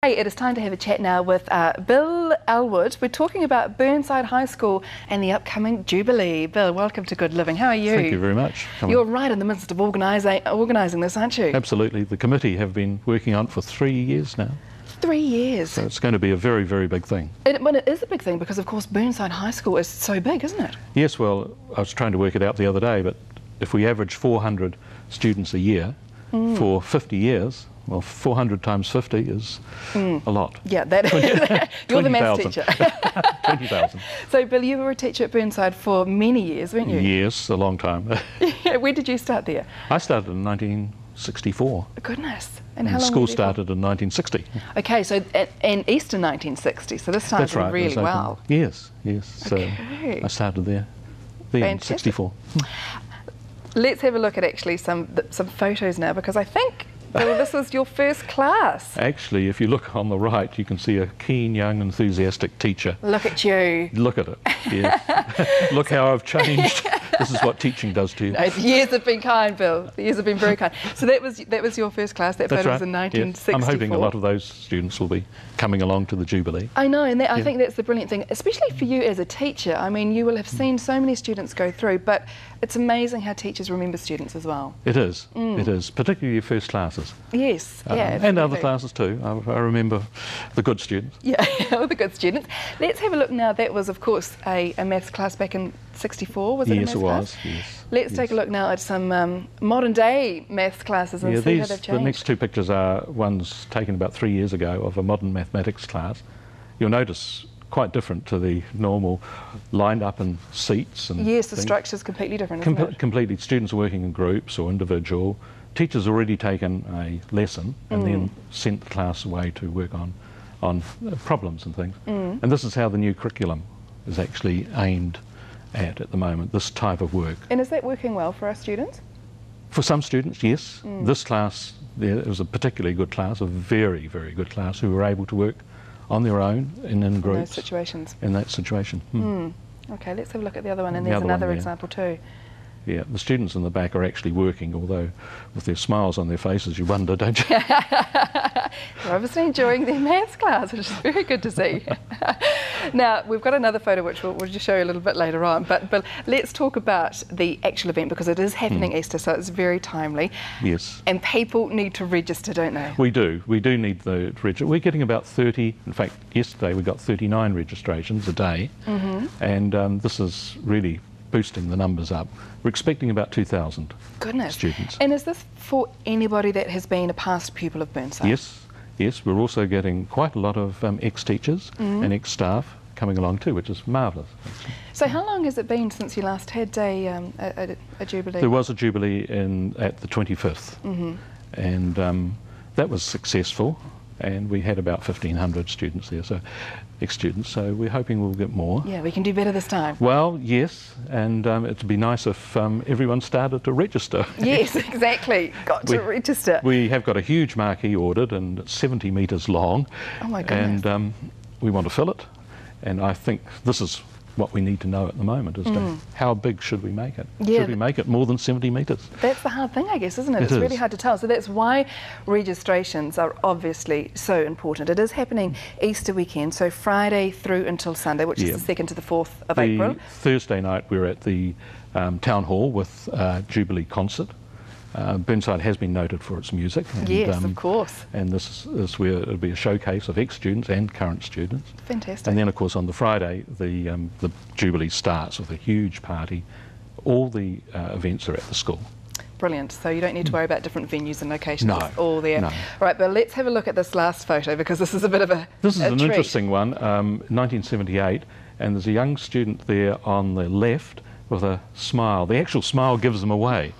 Hey, it is time to have a chat now with Bill Ellwood. We're talking about Burnside High School and the upcoming Jubilee. Bill, welcome to Good Living. How are you? Thank you very much. You're right in the midst of organising this, aren't you? Absolutely. The committee have been working on it for 3 years now. 3 years. So it's going to be a very, very big thing. Well, it is a big thing because, of course, Burnside High School is so big, isn't it? Yes, well, I was trying to work it out the other day, but if we average 400 students a year for 50 years, well, 400 times 50 is a lot. Yeah, that is. You're the maths teacher. 20,000. So, Bill, you were a teacher at Burnside for many years, weren't you? Yes, a long time. When did you start there? I started in 1964. Goodness. And how And long school were you there for? started in 1960. Okay, so and Easter 1960, so this time That's right. really it was open. well. Yes, yes. So Okay. I started there in Fantastic. 64. Let's have a look at actually some photos now, because I think, Bill, this was your first class. Actually, if you look on the right, you can see a keen, young, enthusiastic teacher. Look at you. Look at it. Yes. Look how I've changed. This is what teaching does to you. No, the years have been kind, Bill. The years have been very kind. So that was your first class. That That's photo right. was in Yes. 1964. I'm hoping a lot of those students will be coming along to the Jubilee. I know, and I think that's the brilliant thing, especially for you as a teacher. I mean, you will have seen so many students go through, but it's amazing how teachers remember students as well. It is. It is, particularly your first classes. Yes, yeah. And other absolutely. classes too. I remember the good students. Yeah, all the good students. Let's have a look now. That was, of course, a maths class back in 64, was it? Yes, a it maths was. class? Yes. Let's yes. take a look now at some modern day maths classes and see how they've changed. The next two pictures are ones taken about 3 years ago of a modern mathematics class. You'll notice quite different to the normal lined up in seats and Yes, the things. structure's completely different, isn't it? Completely. Students working in groups or individual. Teachers already taken a lesson and then sent the class away to work on problems and things. And this is how the new curriculum is actually aimed at the moment, this type of work. And is that working well for our students? For some students, yes. This class, it was a particularly good class, a very, very good class, who were able to work on their own and in groups. In those situations. In that situation. Okay, let's have a look at the other one, and The there's other one another there. example too. Yeah, the students in the back are actually working, although with their smiles on their faces, you wonder, don't you? They're obviously enjoying their maths class, which is very good to see. Now, we've got another photo which we'll just show you a little bit later on, but let's talk about the actual event, because it is happening Easter, so it's very timely. Yes. And people need to register, don't they? We do need the register. We're getting about 30, in fact, yesterday we got 39 registrations a day, and this is really boosting the numbers up. We're expecting about 2,000 Goodness. students. And is this for anybody that has been a past pupil of Burnside? Yes, yes. We're also getting quite a lot of ex-teachers and ex-staff coming along too, which is marvellous. So how long has it been since you last had a Jubilee? There was a Jubilee at the 25th, and that was successful, and we had about 1,500 students there, so ex-students, so we're hoping we'll get more. Yeah, we can do better this time. Well, yes, and it'd be nice if everyone started to register. Yes, exactly. Got to register. We have got a huge marquee ordered, and it's 70 metres long. Oh my goodness. And we want to fill it, and I think this is what we need to know at the moment, is to how big should we make it? Yeah. Should we make it more than 70 metres? That's the hard thing, I guess, isn't it? It's is. really hard to tell. So that's why registrations are obviously so important. It is happening Easter weekend, so Friday through until Sunday, which is the 2nd to the 4th of April. Thursday night we're at the Town Hall with Jubilee concert. Burnside has been noted for its music. And, Yes, of course. And this is where it'll be a showcase of ex-students and current students. Fantastic. And then, of course, on the Friday, the Jubilee starts with a huge party. All the events are at the school. Brilliant. So you don't need to worry about different venues and locations. No, It's all there. no. Right, but let's have a look at this last photo, because this is a bit of a This is an treat. interesting one, 1978, and there's a young student there on the left with a smile. The actual smile gives them away.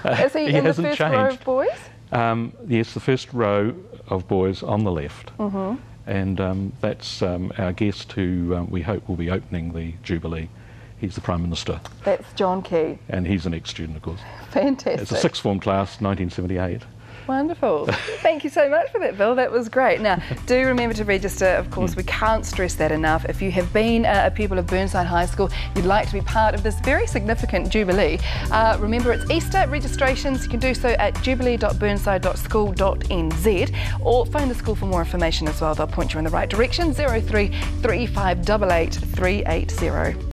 Is he in the hasn't first changed. row of boys? Yes, the first row of boys on the left. And that's our guest who we hope will be opening the Jubilee. He's the Prime Minister. That's John Key. And he's an ex-student, of course. Fantastic. It's a sixth form class, 1978. Wonderful. Thank you so much for that, Bill. That was great. Now, do remember to register. Of course, we can't stress that enough. If you have been a pupil of Burnside High School, you'd like to be part of this very significant Jubilee. Remember, it's Easter. Registrations, you can do so at jubilee.burnside.school.nz or phone the school for more information as well. They'll point you in the right direction, 03 3588 380.